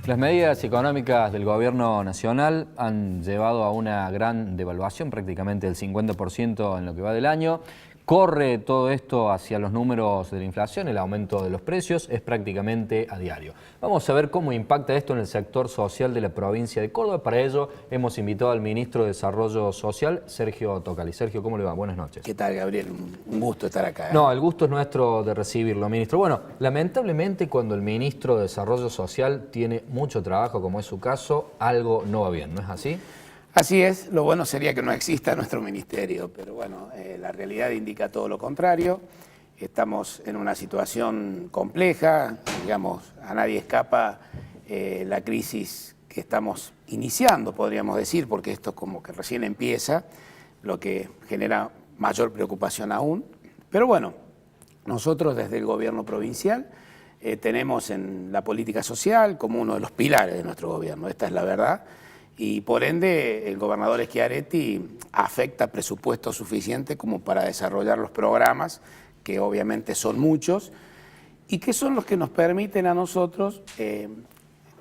Las medidas económicas del gobierno nacional han llevado a una gran devaluación, prácticamente del 50% en lo que va del año. Corre todo esto hacia los números de la inflación, el aumento de los precios es prácticamente a diario. Vamos a ver cómo impacta esto en el sector social de la provincia de Córdoba. Para ello hemos invitado al ministro de Desarrollo Social, Sergio Tocali. Sergio, ¿cómo le va? Buenas noches. ¿Qué tal, Gabriel? Un gusto estar acá. No, el gusto es nuestro de recibirlo, ministro. Bueno, lamentablemente cuando el ministro de Desarrollo Social tiene mucho trabajo, como es su caso, algo no va bien, ¿no es así? Así es, lo bueno sería que no exista nuestro ministerio, pero bueno, la realidad indica todo lo contrario. Estamos en una situación compleja, digamos, a nadie escapa la crisis que estamos iniciando, podríamos decir, porque esto como que recién empieza, lo que genera mayor preocupación aún. Pero bueno, nosotros desde el gobierno provincial tenemos en la política social como uno de los pilares de nuestro gobierno, esta es la verdad. Y por ende el gobernador Schiaretti afecta presupuesto suficiente como para desarrollar los programas, que obviamente son muchos, y que son los que nos permiten a nosotros,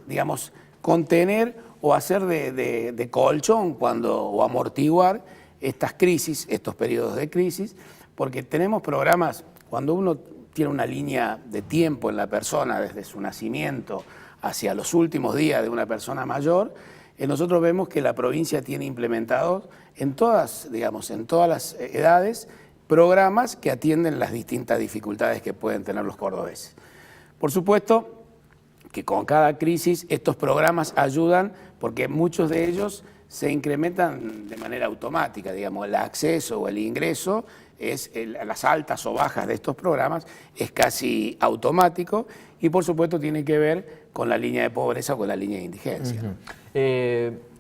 digamos, contener o hacer de colchón o amortiguar estas crisis, estos periodos de crisis, porque tenemos programas, cuando uno tiene una línea de tiempo en la persona, desde su nacimiento hacia los últimos días de una persona mayor, nosotros vemos que la provincia tiene implementados en todas, digamos, en todas las edades, programas que atienden las distintas dificultades que pueden tener los cordobeses. Por supuesto que con cada crisis estos programas ayudan porque muchos de ellos se incrementan de manera automática, digamos, el acceso o el ingreso, las altas o bajas de estos programas es casi automático y por supuesto tiene que ver con la línea de pobreza o con la línea de indigencia.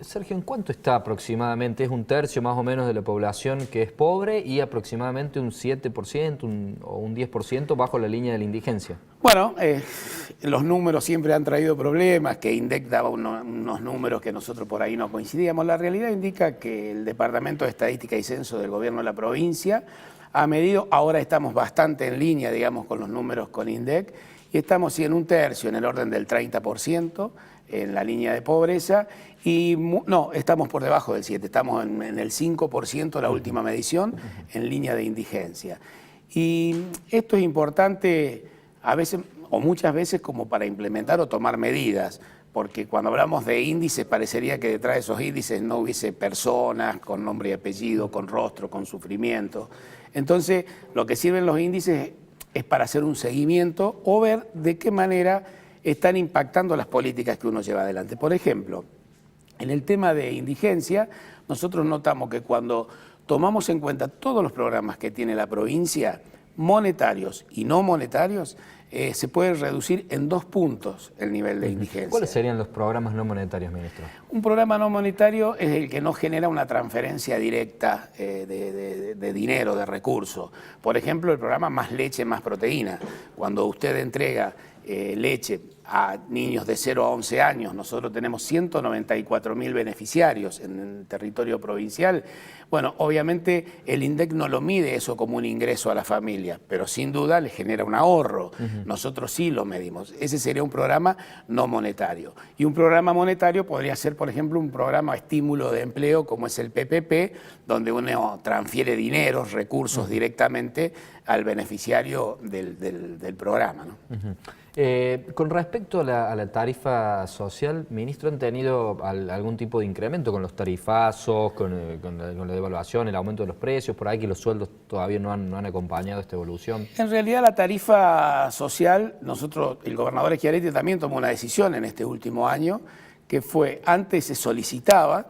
Sergio, ¿en cuánto está aproximadamente? Es un tercio más o menos de la población que es pobre y aproximadamente un 7% o un 10% bajo la línea de la indigencia. Bueno, los números siempre han traído problemas, que INDEC daba unos números que nosotros por ahí no coincidíamos. La realidad indica que el Departamento de Estadística y Censo del Gobierno de la provincia ha medido, ahora estamos bastante en línea, digamos, con los números con INDEC, y estamos en un tercio, en el orden del 30%, en la línea de pobreza, y no, estamos por debajo del 7%, estamos en el 5%, la última medición, en línea de indigencia. Y esto es importante a veces o muchas veces como para implementar o tomar medidas, porque cuando hablamos de índices parecería que detrás de esos índices no hubiese personas con nombre y apellido, con rostro, con sufrimiento. Entonces, lo que sirven los índices es para hacer un seguimiento o ver de qué manera están impactando las políticas que uno lleva adelante. Por ejemplo, en el tema de indigencia, nosotros notamos que cuando tomamos en cuenta todos los programas que tiene la provincia, monetarios y no monetarios, se puede reducir en 2 puntos el nivel de indigencia. ¿Cuáles serían los programas no monetarios, ministro? Un programa no monetario es el que no genera una transferencia directa de dinero, de recursos. Por ejemplo, el programa Más Leche, Más Proteína. Cuando usted entrega leche a niños de 0 a 11 años, nosotros tenemos 194.000 beneficiarios en el territorio provincial. Bueno, obviamente el INDEC no lo mide eso como un ingreso a la familia, pero sin duda le genera un ahorro. Nosotros sí lo medimos. Ese sería un programa no monetario. Y un programa monetario podría ser, por ejemplo, un programa de estímulo de empleo como es el PPP, donde uno transfiere dinero, recursos directamente al beneficiario del programa, ¿no? Con respecto a la tarifa social, ministro, ¿han tenido algún tipo de incremento con los tarifazos, con la devaluación, el aumento de los precios, por ahí que los sueldos todavía no han acompañado esta evolución? En realidad la tarifa social, nosotros, el gobernador Schiaretti también tomó una decisión en este último año, que fue, antes se solicitaba,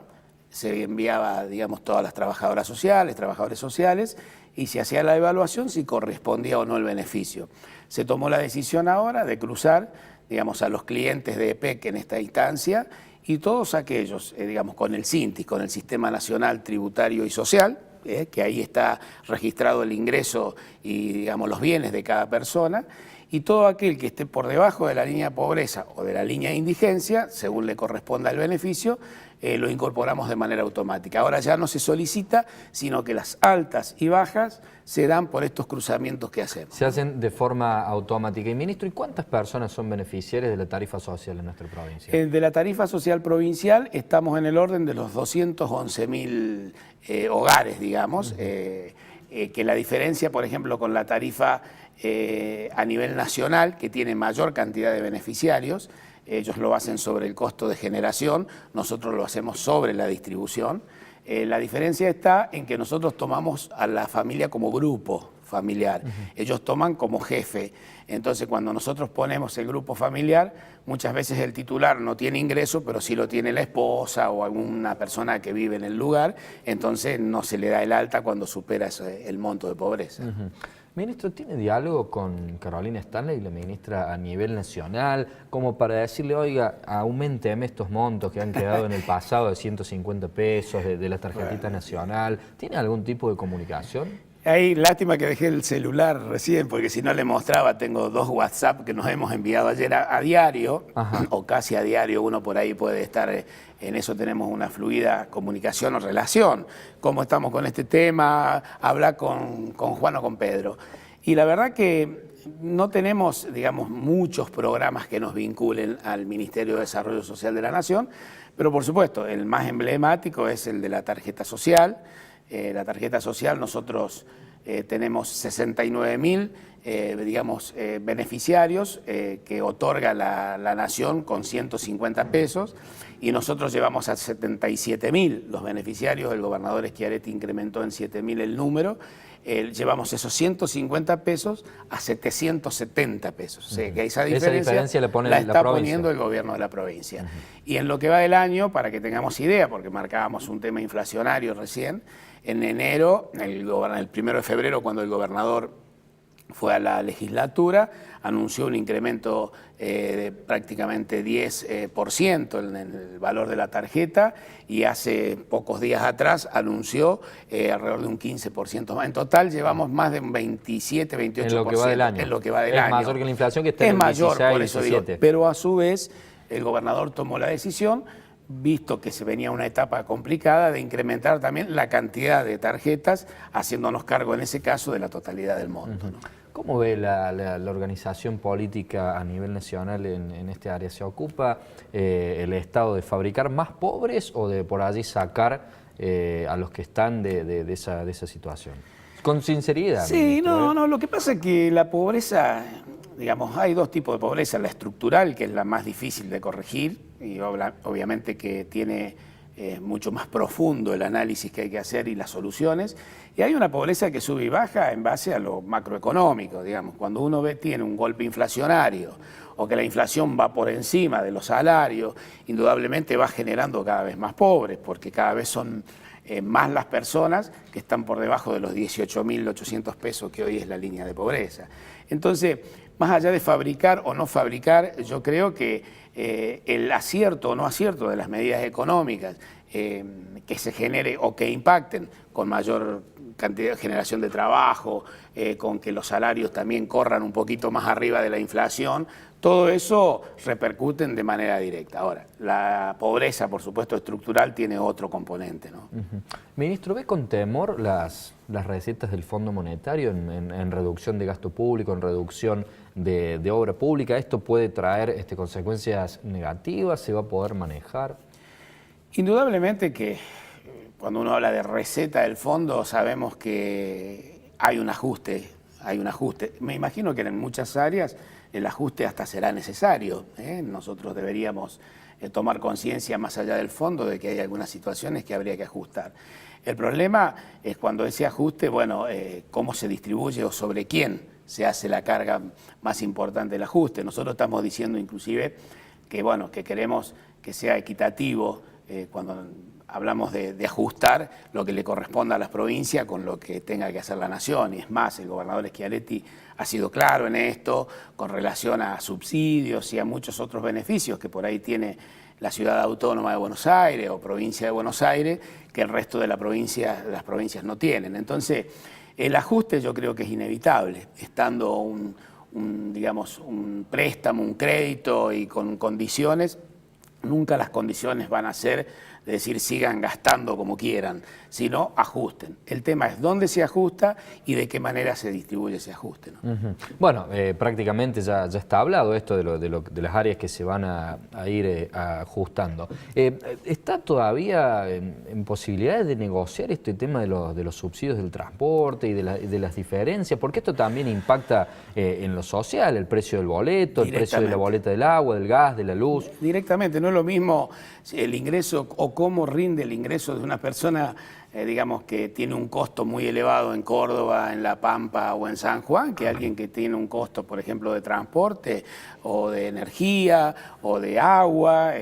se enviaba, digamos, todas las trabajadoras sociales, trabajadores sociales, y se hacía la evaluación si correspondía o no el beneficio. Se tomó la decisión ahora de cruzar, digamos, a los clientes de EPEC en esta instancia y todos aquellos, digamos, con el SINTIS, con el Sistema Nacional Tributario y Social, que ahí está registrado el ingreso y, digamos, los bienes de cada persona, y todo aquel que esté por debajo de la línea de pobreza o de la línea de indigencia, según le corresponda el beneficio, lo incorporamos de manera automática. Ahora ya no se solicita, sino que las altas y bajas se dan por estos cruzamientos que hacemos. Se hacen de forma automática. Y ministro, ¿y cuántas personas son beneficiarias de la tarifa social en nuestra provincia? De la tarifa social provincial estamos en el orden de los 211.000 hogares, digamos, que la diferencia, por ejemplo, con la tarifa a nivel nacional, que tiene mayor cantidad de beneficiarios, ellos lo hacen sobre el costo de generación, nosotros lo hacemos sobre la distribución. La diferencia está en que nosotros tomamos a la familia como grupo familiar, ellos toman como jefe. Entonces, cuando nosotros ponemos el grupo familiar, muchas veces el titular no tiene ingreso, pero sí lo tiene la esposa o alguna persona que vive en el lugar, entonces no se le da el alta cuando supera el monto de pobreza. Ministro, ¿tiene diálogo con Carolina Stanley, la ministra, a nivel nacional, como para decirle, oiga, aumenteme estos montos que han quedado en el pasado de 150 pesos de la tarjetita nacional? ¿Tiene algún tipo de comunicación? Ahí, lástima que dejé el celular recién, porque si no le mostraba, tengo 2 WhatsApp que nos hemos enviado ayer a diario, o casi a diario, uno por ahí puede estar, en eso tenemos una fluida comunicación o relación, cómo estamos con este tema, hablar con Juan o con Pedro. Y la verdad que no tenemos, digamos, muchos programas que nos vinculen al Ministerio de Desarrollo Social de la Nación, pero por supuesto, el más emblemático es el de la tarjeta social. La tarjeta social, nosotros tenemos 69.000 beneficiarios que otorga la Nación con 150 pesos y nosotros llevamos a 77.000 los beneficiarios. El gobernador Schiaretti incrementó en 7.000 el número. Llevamos esos 150 pesos a 770 pesos. O sea, que esa diferencia la está poniendo el gobierno de la provincia. Y en lo que va del año, para que tengamos idea, porque marcábamos un tema inflacionario recién, en enero, el 1 de febrero, cuando el gobernador fue a la legislatura, anunció un incremento de prácticamente 10% en el valor de la tarjeta y hace pocos días atrás anunció alrededor de un 15% más. En total llevamos más de un 27, 28%. En lo que va del año. En lo que va del año. Es mayor que la inflación, que está en el 16, mayor, por eso 17. Digo, pero a su vez el gobernador tomó la decisión, visto que se venía una etapa complicada, de incrementar también la cantidad de tarjetas, haciéndonos cargo en ese caso de la totalidad del monto, ¿no? ¿Cómo ve la organización política a nivel nacional en este área? ¿Se ocupa el Estado de fabricar más pobres o de por allí sacar a los que están de esa situación? Con sinceridad. Sí, ministro, no, lo que pasa es que la pobreza, digamos, hay 2 tipos de pobreza: la estructural, que es la más difícil de corregir y obviamente que tiene mucho más profundo el análisis que hay que hacer y las soluciones, y hay una pobreza que sube y baja en base a lo macroeconómico, digamos. Cuando uno tiene un golpe inflacionario o que la inflación va por encima de los salarios, indudablemente va generando cada vez más pobres, porque cada vez son más las personas que están por debajo de los 18.800 pesos que hoy es la línea de pobreza. Entonces, más allá de fabricar o no fabricar, yo creo que el acierto o no acierto de las medidas económicas que se genere o que impacten con mayor cantidad de generación de trabajo, con que los salarios también corran un poquito más arriba de la inflación, todo eso repercute de manera directa. Ahora, la pobreza, por supuesto, estructural tiene otro componente, ¿no? Ministro, ¿ve con temor las recetas del Fondo Monetario en reducción de gasto público, en reducción de obra pública? ¿Esto puede traer consecuencias negativas? ¿Se va a poder manejar? Indudablemente que cuando uno habla de receta del fondo sabemos que hay un ajuste. Me imagino que en muchas áreas el ajuste hasta será necesario, ¿eh? Nosotros deberíamos tomar conciencia más allá del fondo de que hay algunas situaciones que habría que ajustar. El problema es cuando ese ajuste, bueno, cómo se distribuye o sobre quién se hace la carga más importante del ajuste. Nosotros estamos diciendo inclusive que, bueno, que queremos que sea equitativo cuando hablamos de ajustar lo que le corresponda a las provincias con lo que tenga que hacer la nación. Y es más, el gobernador Schiaretti ha sido claro en esto con relación a subsidios y a muchos otros beneficios que por ahí tiene la ciudad autónoma de Buenos Aires o provincia de Buenos Aires, que el resto de las provincias no tienen. Entonces, el ajuste yo creo que es inevitable, estando un digamos, un préstamo, un crédito y con condiciones, nunca las condiciones van a ser de decir sigan gastando como quieran, sino ajusten. El tema es dónde se ajusta y de qué manera se distribuye ese ajuste, ¿no? Bueno, prácticamente ya está hablado esto de las áreas que se van a ir ajustando. ¿Está todavía en posibilidades de negociar este tema de los subsidios del transporte y de las diferencias? Porque esto también impacta en lo social, el precio del boleto, el precio de la boleta del agua, del gas, de la luz. Directamente, no es lo mismo el ingreso o cómo rinde el ingreso de una persona, digamos, que tiene un costo muy elevado en Córdoba, en La Pampa o en San Juan, que alguien que tiene un costo, por ejemplo, de transporte o de energía o de agua,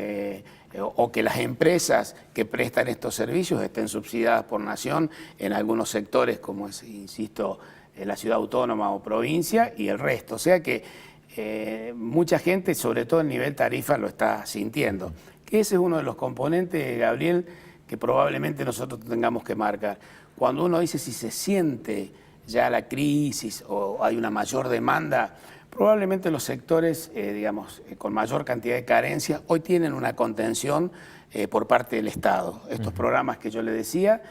o que las empresas que prestan estos servicios estén subsidiadas por nación en algunos sectores, como es, insisto, la ciudad autónoma o provincia y el resto. O sea que mucha gente, sobre todo en nivel tarifa, lo está sintiendo. Que ese es uno de los componentes, Gabriel, que probablemente nosotros tengamos que marcar. Cuando uno dice si se siente ya la crisis o hay una mayor demanda, probablemente los sectores, digamos, con mayor cantidad de carencias, hoy tienen una contención por parte del Estado. Estos programas que yo le decía,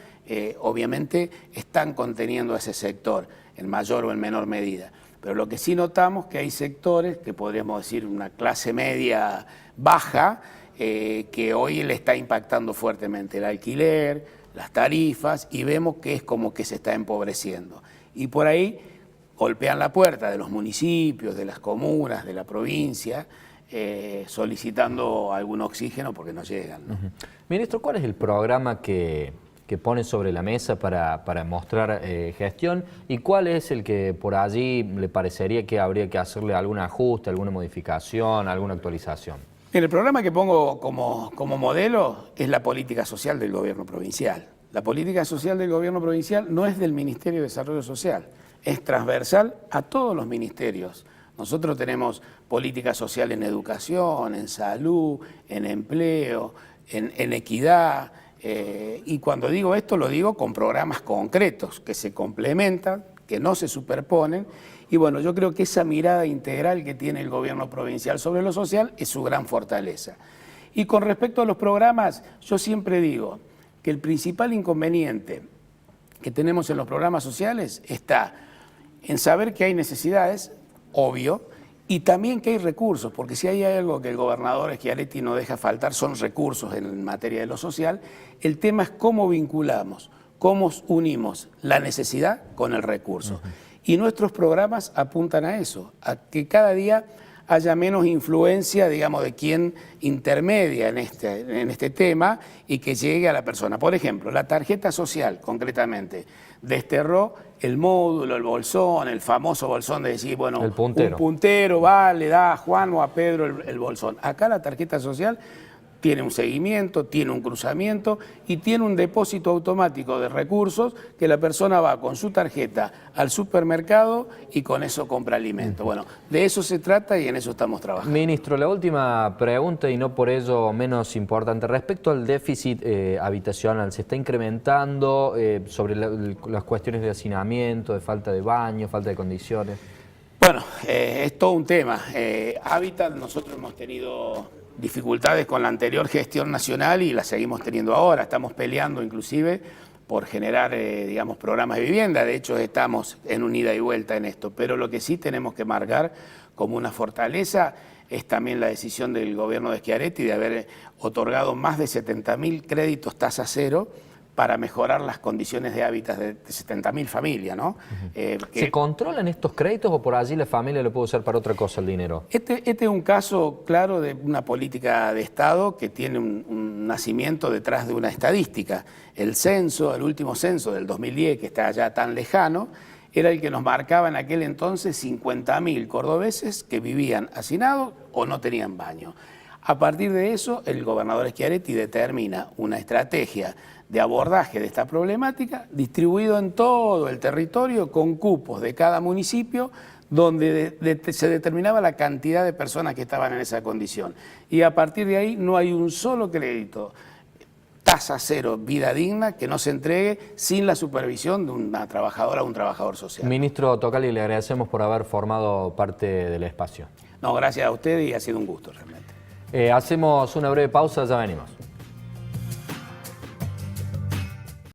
obviamente están conteniendo a ese sector en mayor o en menor medida. Pero lo que sí notamos que hay sectores, que podríamos decir una clase media baja, que hoy le está impactando fuertemente el alquiler, las tarifas, y vemos que es como que se está empobreciendo. Y por ahí golpean la puerta de los municipios, de las comunas, de la provincia, solicitando algún oxígeno porque no llegan, ¿no? Ministro, ¿cuál es el programa que pone sobre la mesa para mostrar gestión y cuál es el que por allí le parecería que habría que hacerle algún ajuste, alguna modificación, alguna actualización? El programa que pongo como modelo es la política social del gobierno provincial. La política social del gobierno provincial no es del Ministerio de Desarrollo Social, es transversal a todos los ministerios. Nosotros tenemos política social en educación, en salud, en empleo, en equidad. Y cuando digo esto lo digo con programas concretos que se complementan, que no se superponen. Y bueno, yo creo que esa mirada integral que tiene el gobierno provincial sobre lo social es su gran fortaleza. Y con respecto a los programas, yo siempre digo que el principal inconveniente que tenemos en los programas sociales está en saber que hay necesidades, obvio, y también que hay recursos, porque si hay algo que el gobernador Schiaretti no deja faltar son recursos en materia de lo social. El tema es cómo vinculamos, cómo unimos la necesidad con el recurso. Y nuestros programas apuntan a eso, a que cada día haya menos influencia, digamos, de quien intermedia en este tema y que llegue a la persona. Por ejemplo, la tarjeta social, concretamente, desterró el módulo, el bolsón, el famoso bolsón de decir, bueno, un puntero va, le da a Juan o a Pedro el bolsón. Acá la tarjeta social tiene un seguimiento, tiene un cruzamiento y tiene un depósito automático de recursos que la persona va con su tarjeta al supermercado y con eso compra alimento. Bueno, de eso se trata y en eso estamos trabajando. Ministro, la última pregunta y no por ello menos importante. Respecto al déficit habitacional, ¿se está incrementando sobre las cuestiones de hacinamiento, de falta de baño, falta de condiciones? Bueno, es todo un tema. Hábitat, nosotros hemos tenido dificultades con la anterior gestión nacional y las seguimos teniendo ahora. Estamos peleando inclusive por generar, digamos, programas de vivienda. De hecho, estamos en un ida y vuelta en esto. Pero lo que sí tenemos que marcar como una fortaleza es también la decisión del gobierno de Schiaretti de haber otorgado más de 70.000 créditos tasa cero para mejorar las condiciones de hábitat de 70.000 familias, ¿no? ¿Se controlan estos créditos o por allí la familia lo puede usar para otra cosa el dinero? Este es un caso claro de una política de Estado que tiene un nacimiento detrás de una estadística. El censo, el último censo del 2010, que está ya tan lejano, era el que nos marcaba en aquel entonces 50.000 cordobeses que vivían hacinados o no tenían baño. A partir de eso, el gobernador Schiaretti determina una estrategia de abordaje de esta problemática distribuido en todo el territorio con cupos de cada municipio donde se determinaba la cantidad de personas que estaban en esa condición. Y a partir de ahí no hay un solo crédito tasa cero, vida digna, que no se entregue sin la supervisión de una trabajadora o un trabajador social. Ministro Tocali, le agradecemos por haber formado parte del espacio. No, gracias a usted y ha sido un gusto realmente. Hacemos una breve pausa, ya venimos.